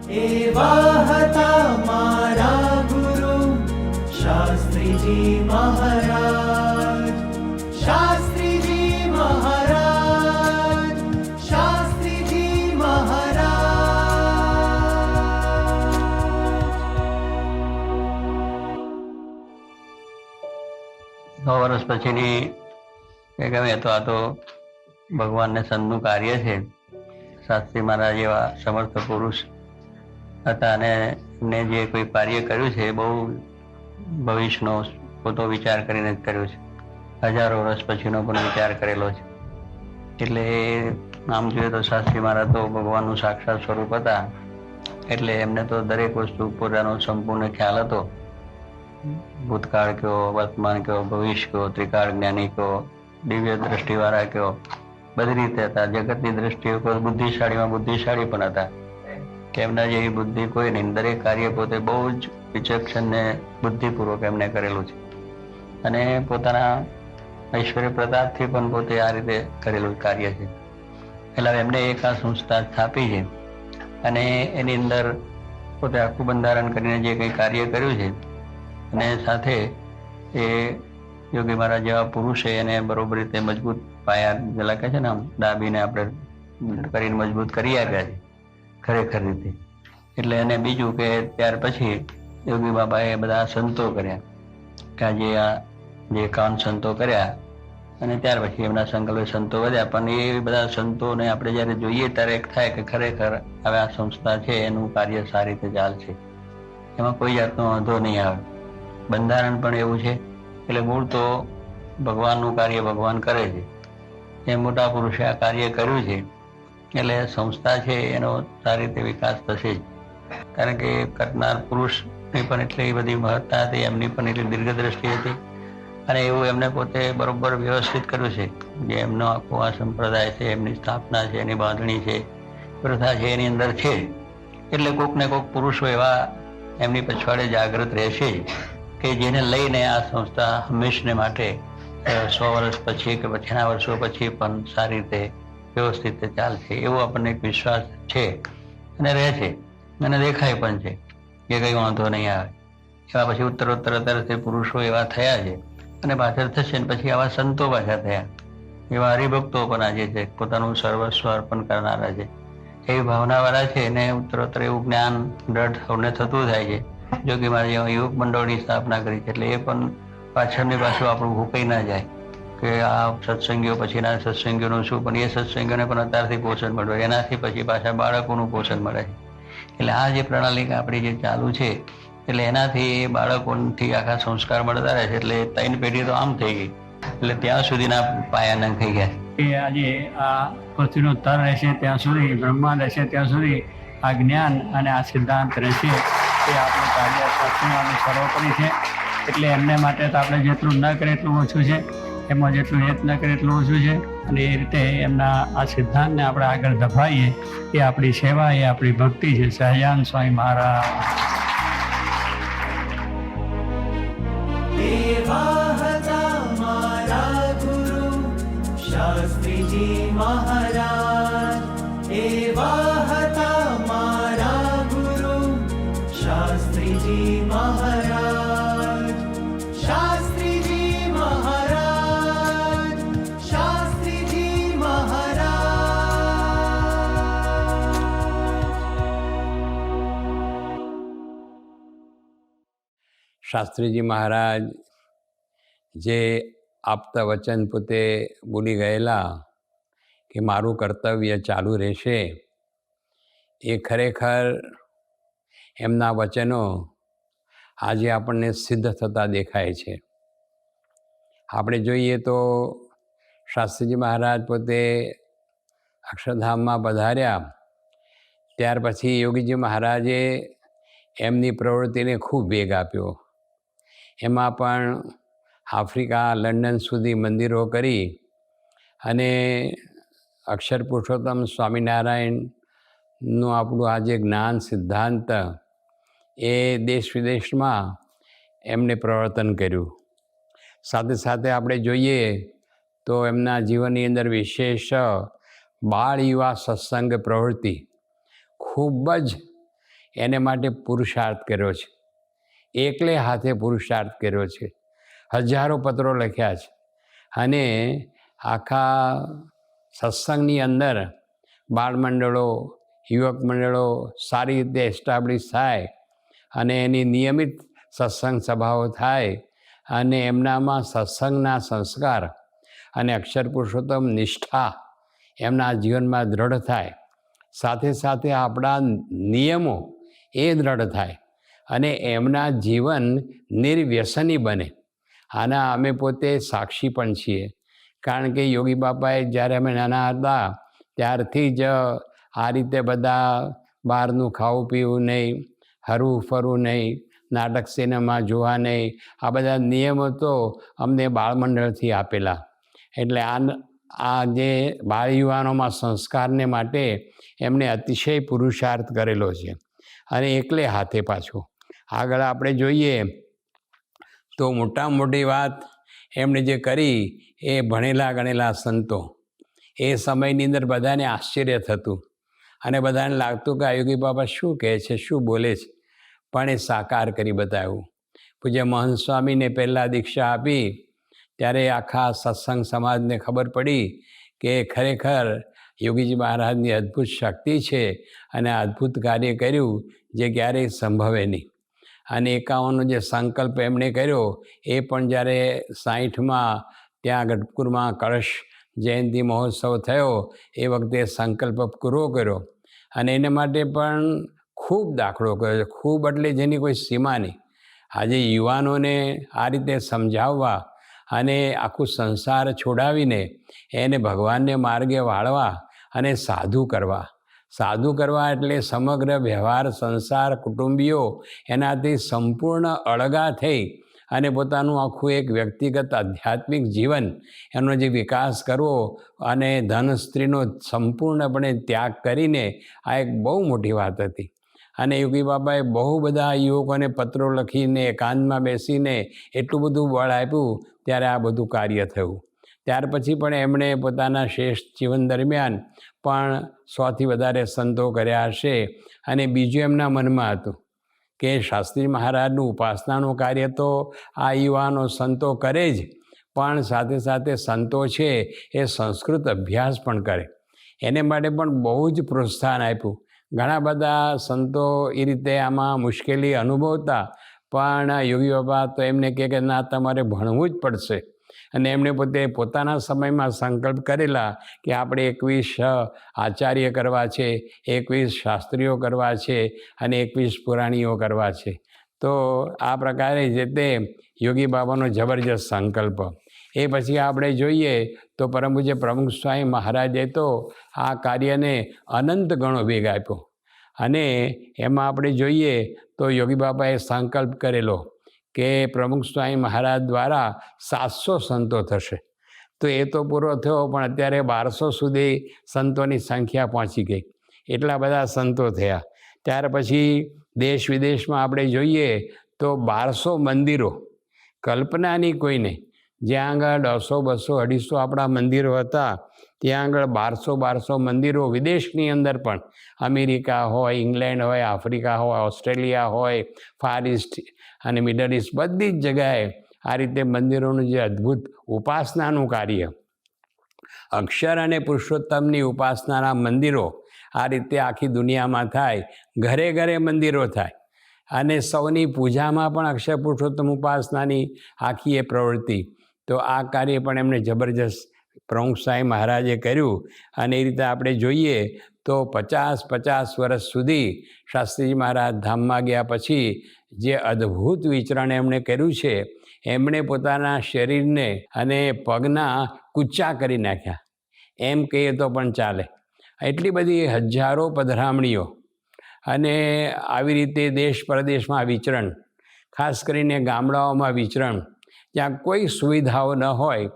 એવા હતા મારા ગુરુ શાસ્ત્રીજી મહારાજ, શાસ્ત્રીજી મહારાજ, શાસ્ત્રીજી મહારાજ। 100 વર્ષ પછીની ગમે તો આ તો ભગવાનને સંતનું કાર્ય છે। શાસ્ત્રી મહારાજ એવા સમર્થ પુરુષ હતા અને એમને જે કોઈ કાર્ય કર્યું છે બહુ ભવિષ્યનો પોતો વિચાર કરીને જ કર્યું છે। હજારો વર્ષ પછીનો પણ વિચાર કરેલો છે। એટલે આમ જોઈએ તો શાસ્ત્રી મહારાજ તો ભગવાનનું સાક્ષાત સ્વરૂપ હતા। એટલે એમને તો દરેક વસ્તુ પોતાનો સંપૂર્ણ ખ્યાલ હતો। ભૂતકાળ કયો, વર્તમાન કયો, ભવિષ્ય કયો, ત્રિકાળ જ્ઞાની કયો, દિવ્ય દ્રષ્ટિવાળા કયો, બધી રીતે હતા। જગતની દ્રષ્ટિએ કોઈ બુદ્ધિશાળીમાં બુદ્ધિશાળી પણ હતા કે એમના જેવી બુદ્ધિ કોઈ નહીં। દરેક કાર્ય પોતે બહુ જ વિચક્ષણ ને બુદ્ધિપૂર્વક એમને કરેલું છે અને પોતાના ઐશ્વર્ય પ્રતાપથી પણ પોતે આ રીતે કરેલું કાર્ય છે। એટલે એમને એક આ સંસ્થા સ્થાપી છે અને એની અંદર પોતે આખું બંધારણ કરીને જે કંઈ કાર્ય કર્યું છે અને સાથે એ યોગી મહારાજ જેવા પુરુષે એને બરોબર રીતે મજબૂત પાયા લખે છે ને આમ દાબીને આપણે કરીને મજબૂત કરી આપ્યા છે ખરેખર રીતે। એટલે એને બીજું કે ત્યાર પછી યોગી બાબાએ બધા સંતો કર્યા કે આજે આ જે 51 સંતો કર્યા અને ત્યાર પછી એમના સંકલ્પે સંતો વધ્યા। પણ એ બધા સંતોને આપણે જ્યારે જોઈએ ત્યારે એક થાય કે ખરેખર હવે આ સંસ્થા છે એનું કાર્ય સારી રીતે ચાલશે, એમાં કોઈ જાતનો વાંધો નહીં આવે। બંધારણ પણ એવું છે। એટલે મૂળ તો ભગવાનનું કાર્ય ભગવાન કરે છે। એ મોટા પુરુષે આ કાર્ય કર્યું છે એટલે સંસ્થા છે એનો સારી રીતે વિકાસ થશે જ। કારણ કે કરનાર પુરુષની પણ એટલી બધી મહત્તા હતી, એમની પણ એટલી દીર્ઘદ્રષ્ટિ હતી અને એવું એમને પોતે બરોબર વ્યવસ્થિત કર્યું છે જે એમનો આખો આ સંપ્રદાય છે, એમની સ્થાપના છે, એની બાંધણી છે, પ્રથા છે એની અંદર છે। એટલે કોક ને કોક પુરુષો એવા એમની પછવાડે જાગૃત રહેશે કે જેને લઈને આ સંસ્થા હંમેશને માટે 100 વર્ષ પછી કે પછીના વર્ષો પછી પણ સારી રીતે વ્યવસ્થિત ચાલશે એવો આપણને એક વિશ્વાસ છે અને રહે છે અને દેખાય પણ છે કે કંઈ વાંધો નહીં આવે। એવા પછી ઉત્તરોત્તર તે પુરુષો એવા થયા છે અને પાછળ થશે ને પછી આવા સંતો પાછા થયા। એવા હરિભક્તો પણ આજે છે, પોતાનું સર્વસ્વ અર્પણ કરનારા છે, એવી ભાવનાવાળા છે અને ઉત્તરોત્તર એવું જ્ઞાન દ્રઢ સૌને થતું થાય છે। જોગી મહારાજ યુવક મંડળની સ્થાપના કરી છે એટલે એ પણ પાછળની પાછું આપણું ભૂકાઈ ના જાય કે આ સત્સંગીઓ પછીના સત્સંગીઓનું શું, પણ એ સત્સંગીઓને પણ અત્યારથી પોષણ મળે, એનાથી પછી પાછા બાળકોનું પોષણ મળે છે। એટલે આ જે પ્રણાલી આપણી જે ચાલુ છે એટલે એનાથી બાળકોથી આખા સંસ્કાર મળતા રહે છે। એટલે 3 પેઢી તો આમ થઈ ગઈ એટલે ત્યાં સુધીના પાયા નંગ થઈ ગયા કે આજે આ પૃથ્વીનો તર રહેશે ત્યાં સુધી, બ્રહ્માંડ રહેશે ત્યાં સુધી આ જ્ઞાન અને આ સિદ્ધાંત રહેશે। એ આપણું કાર્ય શાસ્ત્રીમાં સર્વોપરી છે। એટલે એમને માટે તો આપણે જેટલું ન કરે એટલું ઓછું છે, એમાં જેટલું હેત ન કરે એટલું ઓછું છે। અને એ રીતે એમના આ સિદ્ધાંતને આપણે આગળ ધપાવીએ એ આપણી સેવા, એ આપણી ભક્તિ છે। સહજાનંદ સ્વામી મહારાજ। એવા હતા મારા ગુરુ શાસ્ત્રીજી મહારાજ, એવા હતા મારા ગુરુ શાસ્ત્રીજી મહારાજ, શાસ્ત્રીજી મહારાજ, શાસ્ત્રીજી મહારાજ। શાસ્ત્રીજી મહારાજ જે આપતા વચન પોતે બોલી ગયેલા કે મારું કર્તવ્ય ચાલુ રહેશે, એ ખરેખર એમના વચનો આજે આપણને સિદ્ધ થતા દેખાય છે। આપણે જોઈએ તો શાસ્ત્રીજી મહારાજ પોતે અક્ષરધામમાં પધાર્યા ત્યાર પછી યોગીજી મહારાજે એમની પ્રવૃત્તિને ખૂબ વેગ આપ્યો। એમાં પણ આફ્રિકા, લંડન સુધી મંદિરો કરી અને અક્ષર પુરુષોત્તમ સ્વામિનારાયણનું આપણું આજે જ્ઞાન સિદ્ધાંત એ દેશ વિદેશમાં એમને પ્રવર્તન કર્યું। સાથે સાથે આપણે જોઈએ તો એમના જીવનની અંદર વિશેષ બાળ યુવા સત્સંગ પ્રવૃત્તિ ખૂબ જ એને માટે પુરુષાર્થ કર્યો છે. એકલે હાથે પુરુષાર્થ કર્યો છે. હજારો પત્રો લખ્યા છે અને આખા સત્સંગની અંદર બાળમંડળો, યુવક મંડળો સારી રીતે એસ્ટાબ્લિશ થાય અને એની નિયમિત સત્સંગ સભાઓ થાય અને એમનામાં સત્સંગના સંસ્કાર અને અક્ષર પુરુષોત્તમ નિષ્ઠા એમના જીવનમાં દ્રઢ થાય. સાથે સાથે આપણા નિયમો એ દ્રઢ થાય અને એમના જીવન નિર્વ્યસની બને. આના અમે પોતે સાક્ષી પણ છીએ, કારણ કે યોગી બાપાએ જ્યારે અમે નાના હતા ત્યારથી જ આ રીતે બધા બહારનું ખાવું પીવું નહીં, હરવું ફરવું નહીં, નાટક સિનેમા જોવા નહીં, આ બધા નિયમો તો અમને બાળમંડળથી આપેલા. એટલે આ જે બાળ યુવાનોમાં સંસ્કારને માટે એમણે અતિશય પુરુષાર્થ કરેલો છે અને એકલે હાથે પાછો. આગળ આપણે જોઈએ તો મોટામાં મોટી વાત એમણે જે કરી એ ભણેલા ગણેલા સંતો. એ સમયની અંદર બધાને આશ્ચર્ય થતું અને બધાને લાગતું કે યોગી બાબા શું કહે છે, શું બોલે છે, પણ એ સાકાર કરી બતાવ્યું. પૂજ્ય મહંત સ્વામીને પહેલાં દીક્ષા આપી ત્યારે આખા સત્સંગ સમાજને ખબર પડી કે ખરેખર યોગીજી મહારાજની અદ્ભુત શક્તિ છે અને અદ્ભુત કાર્ય કર્યું જે ક્યારેય સંભવે નહીં. અને 51નો જે સંકલ્પ એમણે કર્યો એ પણ જ્યારે 60માં ત્યાં ગઢપુરમાં કળશ જયંતિ મહોત્સવ થયો એ વખતે સંકલ્પ પૂરો કર્યો અને એને માટે પણ ખૂબ દાખલો કર્યો છે. ખૂબ એટલે જેની કોઈ સીમા નહીં. આજે યુવાનોને આ રીતે સમજાવવા અને આખું સંસાર છોડાવીને એને ભગવાનને માર્ગે વાળવા અને સાધુ કરવા એટલે સમગ્ર વ્યવહાર, સંસાર, કુટુંબીઓ એનાથી સંપૂર્ણ અળગા થઈ અને પોતાનું આખું એક વ્યક્તિગત આધ્યાત્મિક જીવન એનો જે વિકાસ કરવો અને ધન સ્ત્રીનો સંપૂર્ણપણે ત્યાગ કરીને આ એક બહુ મોટી વાત હતી. અને યોગી બાબાએ બહુ બધા યુવકોને પત્રો લખીને એકાંતમાં બેસીને એટલું બધું બળ આપ્યું ત્યારે આ બધું કાર્ય થયું. ત્યાર પછી પણ એમણે પોતાના શ્રેષ્ઠ જીવન દરમિયાન પણ 100થી વધારે સંતો કર્યા હશે. અને બીજું એમના મનમાં હતું કે શાસ્ત્રી મહારાજનું ઉપાસનાનું કાર્ય તો આ યુવાનો સંતો કરે જ, પણ સાથે સાથે સંતો છે એ સંસ્કૃત અભ્યાસ પણ કરે. એને માટે પણ બહુ જ પ્રોત્સાહન આપ્યું. ઘણા બધા સંતો એ રીતે આમાં મુશ્કેલી અનુભવતા, પણ યોગી બાબા તો એમને કહે કે ના, તમારે ભણવું જ પડશે. અને એમણે પોતાના સમયમાં સંકલ્પ કરેલા કે આપણે 21 આચાર્ય કરવા છે, 21 શાસ્ત્રીઓ કરવા છે અને 21 પુરાણીઓ કરવા છે. તો આ પ્રકારે જે તે યોગી બાબાનો જબરજસ્ત સંકલ્પ. એ પછી આપણે જોઈએ તો પરમ પૂજ્ય પ્રમુખ સ્વામી મહારાજે તો આ કાર્યને અનંત ગણો વેગ આપ્યો. અને એમાં આપણે જોઈએ તો યોગી બાબાએ સંકલ્પ કરેલો કે પ્રમુખ સ્વામી મહારાજ દ્વારા 700 સંતો થશે. તો એ તો પૂરો થયો, પણ અત્યારે 1200 સુધી સંતોની સંખ્યા પહોંચી ગઈ. એટલા બધા સંતો થયા. ત્યાર પછી દેશ વિદેશમાં આપણે જોઈએ તો 1200 મંદિરો, કલ્પનાની કોઈને. જ્યાં આગળ 100, 200, 250 આપણા મંદિરો હતા, ત્યાં આગળ 1200 મંદિરો વિદેશની અંદર પણ, અમેરિકા હોય, ઇંગ્લેન્ડ હોય, આફ્રિકા હોય, ઓસ્ટ્રેલિયા હોય, ફાર ઇસ્ટ અને મિડલ ઇસ્ટ, બધી જ જગાએ આ રીતે મંદિરોનું જે અદ્ભુત ઉપાસનાનું કાર્ય, અક્ષર અને પુરુષોત્તમની ઉપાસનાના મંદિરો આ રીતે આખી દુનિયામાં થાય. ઘરે ઘરે મંદિરો થાય અને સૌની પૂજામાં પણ અક્ષર પુરુષોત્તમ ઉપાસનાની આખી એ પ્રવૃત્તિ. તો આ કાર્ય પણ એમણે જબરજસ્ત પ્રમુખ સ્વામી મહારાજે કર્યું. અને એ રીતે આપણે જોઈએ તો 50 વર્ષ સુધી શાસ્ત્રીજી મહારાજ ધામમાં ગયા પછી જે અદ્ભુત વિચરણ એમણે કર્યું છે, એમણે પોતાના શરીરને અને પગના કૂચા કરી નાખ્યા, એમ કહીએ તો પણ ચાલે. એટલી બધી હજારો પધરામણીઓ અને આવી રીતે દેશ પરદેશમાં વિચરણ, ખાસ કરીને ગામડાઓમાં વિચરણ, જ્યાં કોઈ સુવિધાઓ ન હોય.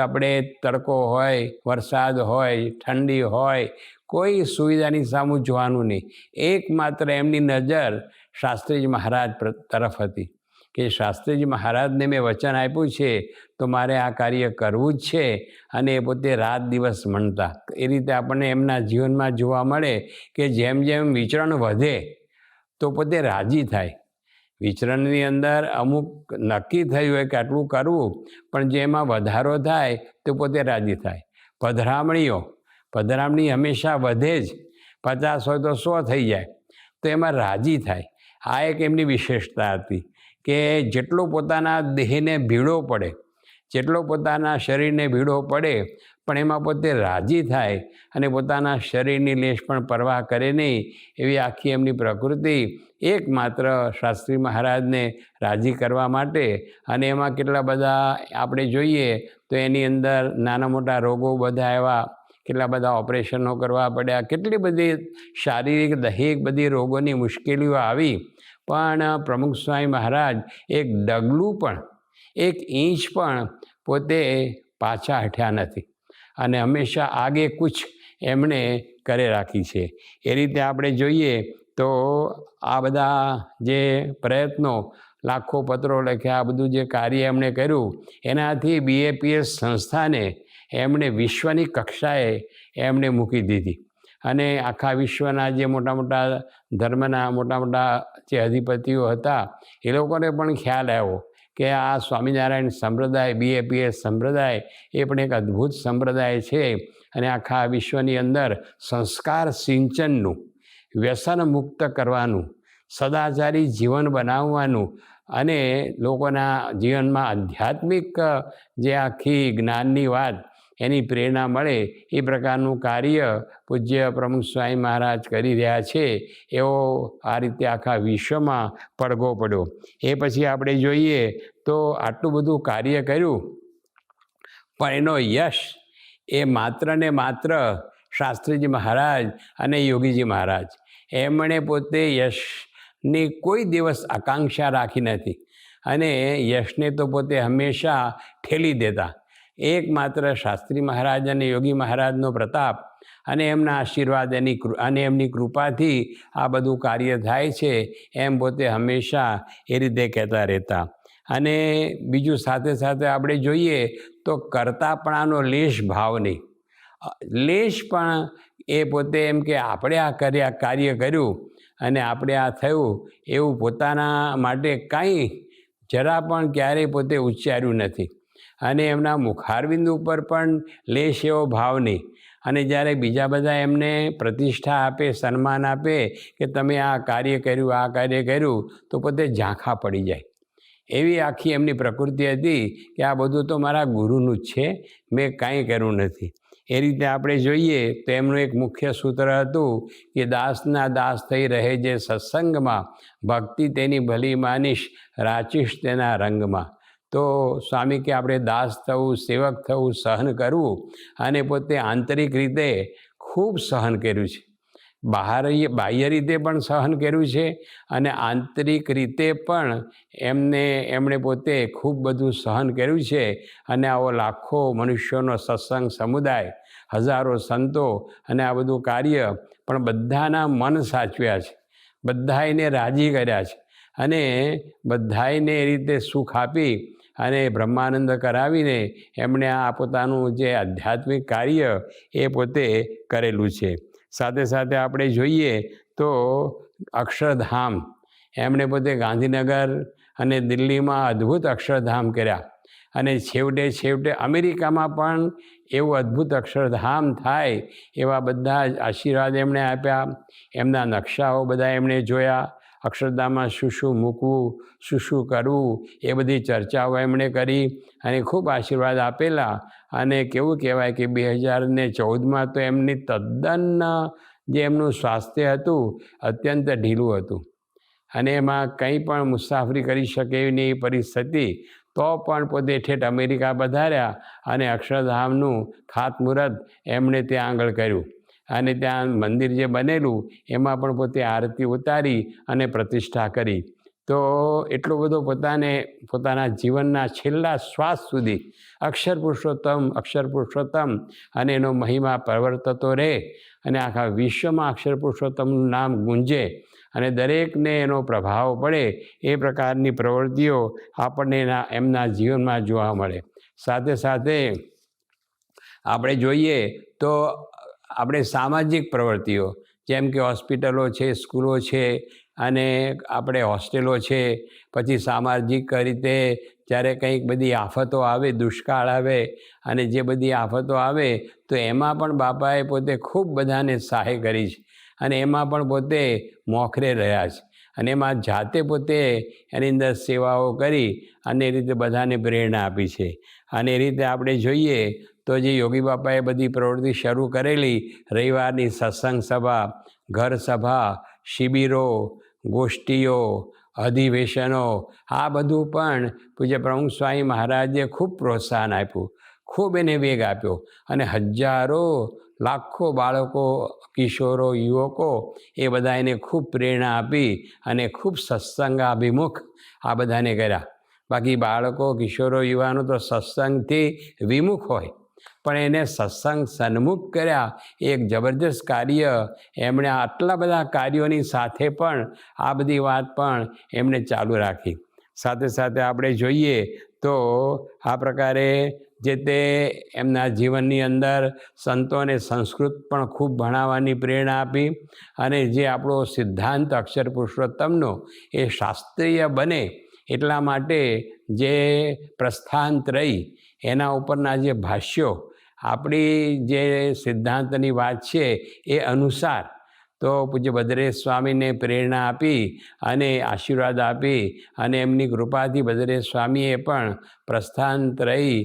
આપણે તડકો હોય, વરસાદ હોય, ઠંડી હોય, કોઈ સુવિધાની સામું જોવાનું નહીં. એકમાત્ર એમની નજર શાસ્ત્રીજી મહારાજ તરફ હતી કે શાસ્ત્રીજી મહારાજને મેં વચન આપ્યું છે તો મારે આ કાર્ય કરવું જ છે. અને એ પોતે રાત દિવસ મણતા. એ રીતે આપણને એમના જીવનમાં જોવા મળે કે જેમ જેમ વિચરણ વધે તો પોતે રાજી થાય. વિચરણની અંદર અમુક નક્કી થયું હોય કે આટલું કરવું, પણ જેમાં વધારો થાય તો પોતે રાજી થાય. પધરામણી હંમેશા વધે જ, 50 હોય તો 100 થઈ જાય, તો એમાં રાજી થાય. આ એક એમની વિશેષતા હતી કે જેટલો પોતાના દેહને ભીડો પડે, જેટલો પોતાના શરીરને ભીડો પડે, પણ એમાં પોતે રાજી થાય અને પોતાના શરીરની લેશ પણ પરવાહ કરે નહીં, એવી આખી એમની પ્રકૃતિ એકમાત્ર શાસ્ત્રી મહારાજને રાજી કરવા માટે. અને એમાં કેટલા બધા આપણે જોઈએ તો એની અંદર નાના મોટા રોગો બધા એવા, કેટલા બધા ઓપરેશનો કરવા પડ્યા, કેટલી બધી શારીરિક દૈહિક બધી રોગોની મુશ્કેલીઓ આવી, પણ પ્રમુખ સ્વામી મહારાજ એક ડગલું પણ, એક ઇંચ પણ પોતે પાછા હટ્યા નથી અને હંમેશા આગે કૂચ એમણે કરે રાખી છે. એ રીતે આપણે જોઈએ તો આ બધા જે પ્રયત્નો, લાખો પત્રો લખ્યા, આ બધું જે કાર્ય એમણે કર્યું, એનાથી BAPS સંસ્થાને એમણે વિશ્વની કક્ષાએ એમણે મૂકી દીધી. અને આખા વિશ્વના જે મોટા મોટા ધર્મના મોટા મોટા જે અધિપતિઓ હતા, એ લોકોને પણ ખ્યાલ આવ્યો કે આ સ્વામિનારાયણ સંપ્રદાય, BAPS સંપ્રદાય એ પણ એક અદ્ભુત સંપ્રદાય છે. અને આખા વિશ્વની અંદર સંસ્કાર સિંચનનું, વ્યસન મુક્ત કરવાનું, સદાચારી જીવન બનાવવાનું અને લોકોના જીવનમાં આધ્યાત્મિક જે આખી જ્ઞાનની વાત એની પ્રેરણા મળે, એ પ્રકારનું કાર્ય પૂજ્ય પ્રમુખ સ્વામી મહારાજ કરી રહ્યા છે. એવો આ રીતે આખા વિશ્વમાં પડઘો પડ્યો. એ પછી આપણે જોઈએ તો આટલું બધું કાર્ય કર્યું, પણ એનો યશ એ માત્ર ને માત્ર શાસ્ત્રીજી મહારાજ અને યોગીજી મહારાજ, એમણે પોતે યશની કોઈ દિવસ આકાંક્ષા રાખી નથી અને યશને તો પોતે હંમેશા ઠેલી દેતા. એકમાત્ર શાસ્ત્રી મહારાજ અને યોગી મહારાજનો પ્રતાપ અને એમના આશીર્વાદ અને એમની કૃપાથી આ બધું કાર્ય થાય છે, એમ પોતે હંમેશા એ રીતે કહેતા રહેતા. અને બીજું સાથે સાથે આપણે જોઈએ તો કરતાપણાનો લેશ ભાવ નહીં, લેશ પણ એ પોતે એમ કે આપણે આ કાર્ય કર્યું અને આપણે આ થયું એવું પોતાના માટે કાંઈ જરા પણ ક્યારેય પોતે ઉચ્ચાર્યું નથી. અને એમના મુખારબિંદ ઉપર પણ લેશ એવો ભાવ નહીં. અને જ્યારે બીજા બધા એમને પ્રતિષ્ઠા આપે, સન્માન આપે કે તમે આ કાર્ય કર્યું, આ કાર્ય કર્યું, તો પોતે ઝાંખા પડી જાય. એવી આખી એમની પ્રકૃતિ હતી કે આ બધું તો મારા ગુરુનું જ છે, મેં કાંઈ કર્યું નથી. એ રીતે આપણે જોઈએ તો એમનું એક મુખ્ય સૂત્ર હતું કે દાસના દાસ થઈ રહે જે સત્સંગમાં, ભક્તિ તેની ભલી માનીશ, રાચીશ તેના રંગમાં. તો સ્વામી કે આપણે દાસ થવું, સેવક થવું, સહન કરવું, અને પોતે આંતરિક રીતે ખૂબ સહન કર્યું છે. બાહ્ય રીતે પણ સહન કર્યું છે અને આંતરિક રીતે પણ એમણે પોતે ખૂબ બધું સહન કર્યું છે. અને આવો લાખો મનુષ્યોનો સત્સંગ સમુદાય, હજારો સંતો અને આ બધું કાર્ય પણ બધાના મન સાચવ્યા છે, બધાને રાજી કર્યા છે અને બધાને એ રીતે સુખ આપી અને બ્રહ્માનંદ કરાવીને એમણે આ પોતાનું જે આધ્યાત્મિક કાર્ય એ પોતે કરેલું છે. સાથે સાથે આપણે જોઈએ તો અક્ષરધામ, એમણે પોતે ગાંધીનગર અને દિલ્હીમાં અદ્ભુત અક્ષરધામ કર્યા અને છેવટે અમેરિકામાં પણ એવું અદ્ભુત અક્ષરધામ થાય એવા બધા જ આશીર્વાદ એમણે આપ્યા. એમના નકશાઓ બધા એમણે જોયા, અક્ષરધામમાં શું શું મૂકવું, શું શું કરવું, એ બધી ચર્ચાઓ એમણે કરી અને ખૂબ આશીર્વાદ આપેલા. અને કેવું કહેવાય કે 2014માં તો એમની તદ્દન જે એમનું સ્વાસ્થ્ય હતું અત્યંત ઢીલું હતું અને એમાં કંઈ પણ મુસાફરી કરી શકે એવી નહીં પરિસ્થિતિ, તો પણ પોતે ઠેઠ અમેરિકા પધાર્યા અને અક્ષરધામનું ખાતમુહૂર્ત એમણે ત્યાં આગળ કર્યું. અને ત્યાં મંદિર જે બનેલું એમાં પણ પોતે આરતી ઉતારી અને પ્રતિષ્ઠા કરી. તો એટલો બધો પોતાના જીવનના છેલ્લા શ્વાસ સુધી અક્ષર પુરુષોત્તમ અને એનો મહિમા પ્રવર્તતો રહે અને આખા વિશ્વમાં અક્ષર પુરુષોત્તમનું નામ ગુંજે અને દરેકને એનો પ્રભાવ પડે, એ પ્રકારની પ્રવૃત્તિઓ આપણને એમના જીવનમાં જોવા મળે. સાથે સાથે આપણે જોઈએ તો આપણે સામાજિક પ્રવૃત્તિઓ જેમ કે હોસ્પિટલો છે, સ્કૂલો છે, અને આપણે હોસ્ટેલો છે, પછી સામાજિક રીતે જ્યારે કંઈક બધી આફતો આવે, દુષ્કાળ આવે અને જે બધી આફતો આવે તો એમાં પણ બાપાએ પોતે ખૂબ બધાને સહાય કરી છે અને એમાં પણ પોતે મોખરે રહ્યા છે અને એમાં જાતે પોતે એની અંદર સેવાઓ કરી અને એ રીતે બધાને પ્રેરણા આપી છે. અને એ રીતે આપણે જોઈએ તો જે યોગી બાપાએ બધી પ્રવૃત્તિ શરૂ કરેલી, રવિવારની સત્સંગ સભા, ઘર સભા, શિબિરો, ગોષ્ઠીઓ, અધિવેશનો, આ બધું પણ પૂજ્ય પ્રમુખ સ્વામી મહારાજે ખૂબ પ્રોત્સાહન આપ્યું, ખૂબ એને વેગ આપ્યો અને હજારો લાખો બાળકો, કિશોરો, યુવકો એ બધા એને ખૂબ પ્રેરણા આપી અને ખૂબ સત્સંગાભિમુખ આ બધાને કર્યા. બાકી બાળકો, કિશોરો, યુવાનો તો સત્સંગથી વિમુખ હોય, પણ એને સત્સંગ સન્મુખ કર્યા. એક જબરજસ્ત કાર્ય એમણે આટલા બધા કાર્યોની સાથે પણ આ બધી વાત પણ એમણે ચાલુ રાખી. સાથે સાથે આપણે જોઈએ તો આ પ્રકારે જે તે એમના જીવનની અંદર સંતો અને સંસ્કૃત પણ ખૂબ ભણાવવાની પ્રેરણા આપી અને જે આપણો સિદ્ધાંત અક્ષર પુરુષોત્તમનો એ શાસ્ત્રીય બને એટલા માટે જે પ્રસ્થાનત્રયી એના ઉપરના જે ભાષ્યો, આપણી જે સિદ્ધાંતની વાત છે એ અનુસાર તો પૂજ્ય ભદ્રેશ સ્વામીને પ્રેરણા આપી અને આશીર્વાદ આપી અને એમની કૃપાથી ભદ્રેશ સ્વામીએ પણ પ્રસ્થાનત્રયી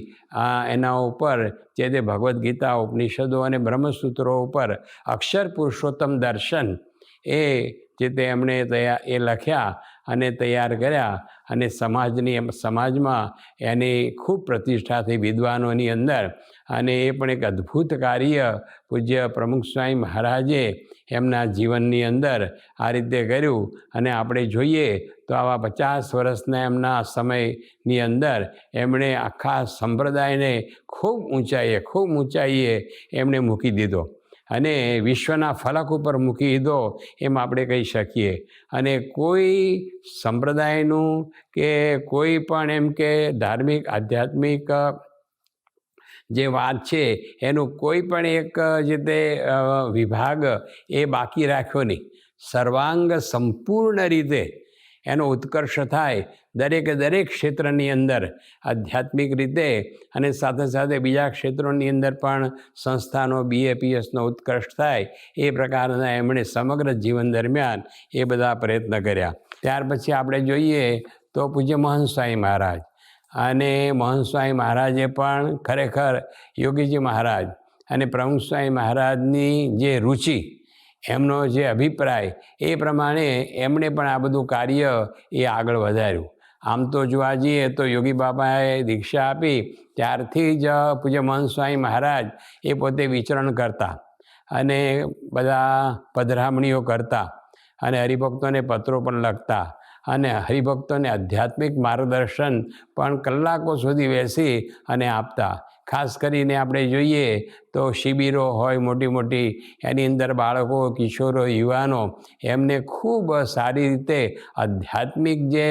એના ઉપર જે તે ભગવદ્ ગીતા, ઉપનિષદો અને બ્રહ્મસૂત્રો ઉપર અક્ષર પુરુષોત્તમ દર્શન એ જે તે એમણે એ લખ્યા અને તૈયાર કર્યા અને સમાજમાં એની ખૂબ પ્રતિષ્ઠા થઈ વિદ્વાનોની અંદર. અને એ પણ એક અદ્ભુત કાર્ય પૂજ્ય પ્રમુખ સ્વામી મહારાજે એમના જીવનની અંદર આ રીતે કર્યું. અને આપણે જોઈએ તો આવા 50 વર્ષના એમના સમયની અંદર એમણે આખા સંપ્રદાયને ખૂબ ઊંચાઈએ એમણે મૂકી દીધો અને વિશ્વના ફલક ઉપર મૂકી દીધો એમ આપણે કહી શકીએ. અને કોઈ સંપ્રદાયનું કે કોઈ પણ એમ કે ધાર્મિક આધ્યાત્મિક જે વાત છે એનું કોઈ પણ એક જે તે વિભાગ એ બાકી રાખ્યો નહીં. સર્વાંગ સંપૂર્ણ રીતે એનો ઉત્કર્ષ થાય દરેક ક્ષેત્રની અંદર, આધ્યાત્મિક રીતે અને સાથે સાથે બીજા ક્ષેત્રોની અંદર પણ સંસ્થાનો BAPSનો ઉત્કર્ષ થાય એ પ્રકારના એમણે સમગ્ર જીવન દરમિયાન એ બધા પ્રયત્ન કર્યા. ત્યાર પછી આપણે જોઈએ તો પૂજ્ય મહંત સ્વામી મહારાજ, અને મહંત સ્વામી મહારાજે પણ ખરેખર યોગીજી મહારાજ અને પ્રમુખ સ્વામી મહારાજની જે રુચિ, એમનો જે અભિપ્રાય એ પ્રમાણે એમણે પણ આ બધું કાર્ય એ આગળ વધાર્યું. આમ તો જોવા જઈએ તો યોગી બાપાએ દીક્ષા આપી ત્યારથી જ પૂજ્ય મહંત સ્વામી મહારાજ એ પોતે વિચરણ કરતા અને બધા પધરામણીઓ કરતા અને હરિભક્તોને પત્રો પણ લખતા અને હરિભક્તોને આધ્યાત્મિક માર્ગદર્શન પણ કલાકો સુધી બેસી અને આપતા. ખાસ કરીને આપણે જોઈએ તો શિબિરો હોય મોટી એની અંદર બાળકો, કિશોરો, યુવાનો એમને ખૂબ સારી રીતે આધ્યાત્મિક જે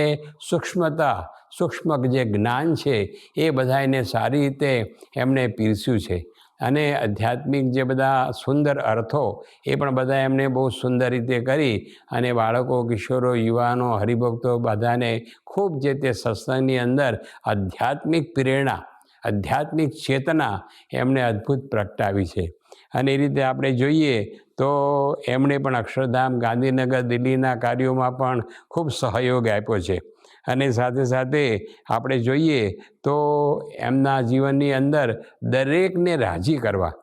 સૂક્ષ્મ જે જ્ઞાન છે એ બધાને સારી રીતે એમણે પીરસ્યું છે. અને આધ્યાત્મિક જે બધા સુંદર અર્થો એ પણ બધા એમણે બહુ સુંદર રીતે કરી અને બાળકો, કિશોરો, યુવાનો, હરિભક્તો બધાને ખૂબ જે તે સત્સંગની અંદર આધ્યાત્મિક પ્રેરણા, આધ્યાત્મિક ચેતના એમણે અદ્ભુત પ્રગટાવી છે. અને એ રીતે આપણે જોઈએ તો એમણે પણ અક્ષરધામ, ગાંધીનગર, દિલ્હીના કાર્યોમાં પણ ખૂબ સહયોગ આપ્યો છે. અને સાથે સાથે આપણે જોઈએ તો એમના જીવનની અંદર દરેકને રાજી કરવા,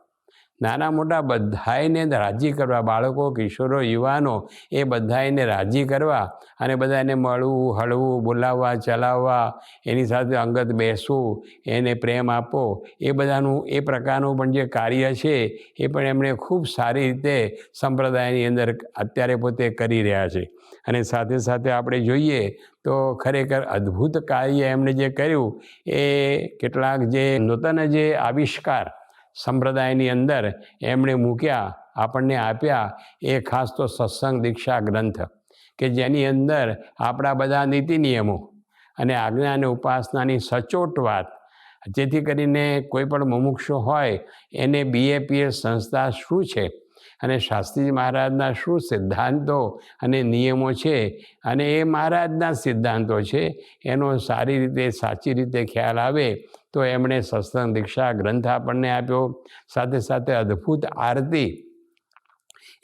નાના મોટા બધાને રાજી કરવા, બાળકો, કિશોરો, યુવાનો એ બધાને રાજી કરવા અને બધાને મળવું, હળવું, બોલાવવા, ચલાવવા, એની સાથે અંગત બેસવું, એને પ્રેમ આપવો, એ બધાનું એ પ્રકારનું પણ જે કાર્ય છે એ પણ એમણે ખૂબ સારી રીતે સંપ્રદાયની અંદર અત્યારે પોતે કરી રહ્યા છે. અને સાથે સાથે આપણે જોઈએ તો ખરેખર અદ્ભુત કાર્ય એમણે જે કર્યું એ કેટલાક જે નૂતન જે આવિષ્કાર સંપ્રદાયની અંદર એમણે મૂક્યા, આપણને આપ્યા, એ ખાસ તો સત્સંગ દીક્ષા ગ્રંથ કે જેની અંદર આપણા બધા નીતિ નિયમો અને આજ્ઞા અને ઉપાસનાની સચોટ વાત, જેથી કરીને કોઈ પણ મુમુક્ષુ હોય એને BAPS સંસ્થા શું છે અને શાસ્ત્રીજી મહારાજના શું સિદ્ધાંતો અને નિયમો છે અને એ મહારાજના સિદ્ધાંતો છે એનો સારી રીતે સાચી રીતે ખ્યાલ આવે તો એમણે સત્સંગ દીક્ષા ગ્રંથ આપણને આપ્યો. સાથે સાથે અદ્ભુત આરતી,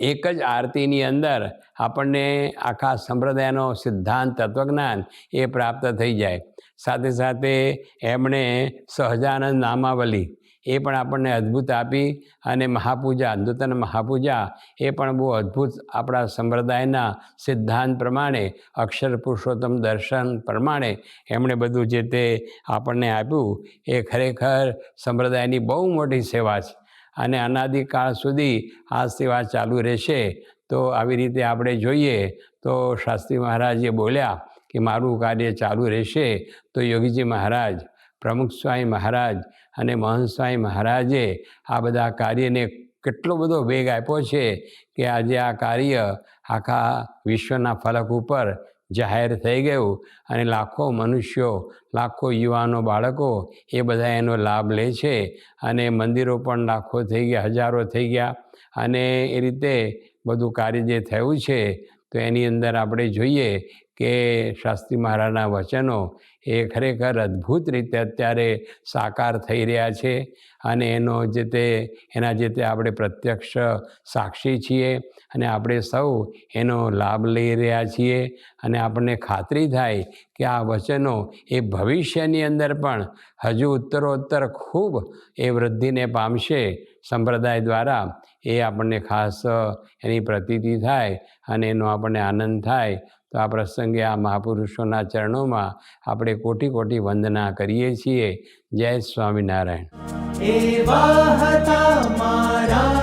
એક જ આરતીની અંદર આપણને આખા સંપ્રદાયનો સિદ્ધાંત તત્વજ્ઞાન એ પ્રાપ્ત થઈ જાય. સાથે સાથે એમણે સહજાનંદ નામાવલી એ પણ આપણને અદ્ભુત આપી અને મહાપૂજા, નૂતન મહાપૂજા એ પણ બહુ અદ્ભુત આપણા સંપ્રદાયના સિદ્ધાંત પ્રમાણે, અક્ષર પુરુષોત્તમ દર્શન પ્રમાણે એમણે બધું જે તે આપણને આપ્યું. એ ખરેખર સંપ્રદાયની બહુ મોટી સેવા છે અને અનાદિકાળ સુધી આ સેવા ચાલુ રહેશે. તો આવી રીતે આપણે જોઈએ તો શાસ્ત્રી મહારાજે બોલ્યા કે મારું કાર્ય ચાલુ રહેશે. તો યોગીજી મહારાજ, પ્રમુખ સ્વામી મહારાજ અને મહંત સ્વામી મહારાજે આ બધા કાર્યને કેટલો બધો વેગ આપ્યો છે કે આજે આ કાર્ય આખા વિશ્વના ફલક ઉપર જાહેર થઈ ગયું અને લાખો મનુષ્યો, લાખો યુવાનો, બાળકો એ બધા એનો લાભ લે છે અને મંદિરો પણ લાખો થઈ ગયા, હજારો થઈ ગયા. અને એ રીતે બધું કાર્ય જે થયું છે તો એની અંદર આપણે જોઈએ કે શાસ્ત્રી મહારાજના વચનો એ ખરેખર અદ્ભુત રીતે અત્યારે સાકાર થઈ રહ્યા છે અને એના જે તે આપણે પ્રત્યક્ષ સાક્ષી છીએ અને આપણે સૌ એનો લાભ લઈ રહ્યા છીએ. અને આપણને ખાતરી થાય કે આ વચનો એ ભવિષ્યની અંદર પણ હજુ ઉત્તરોત્તર ખૂબ એ વૃદ્ધિને પામશે સંપ્રદાય દ્વારા. એ આપણને ખાસ એની પ્રતીતિ થાય અને એનો આપણને આનંદ થાય. તો આ પ્રસંગે આ મહાપુરુષોના ચરણોમાં આપણે કોટી કોટી વંદના કરીએ છીએ. જય સ્વામિનારાયણ. એવા હતા મારા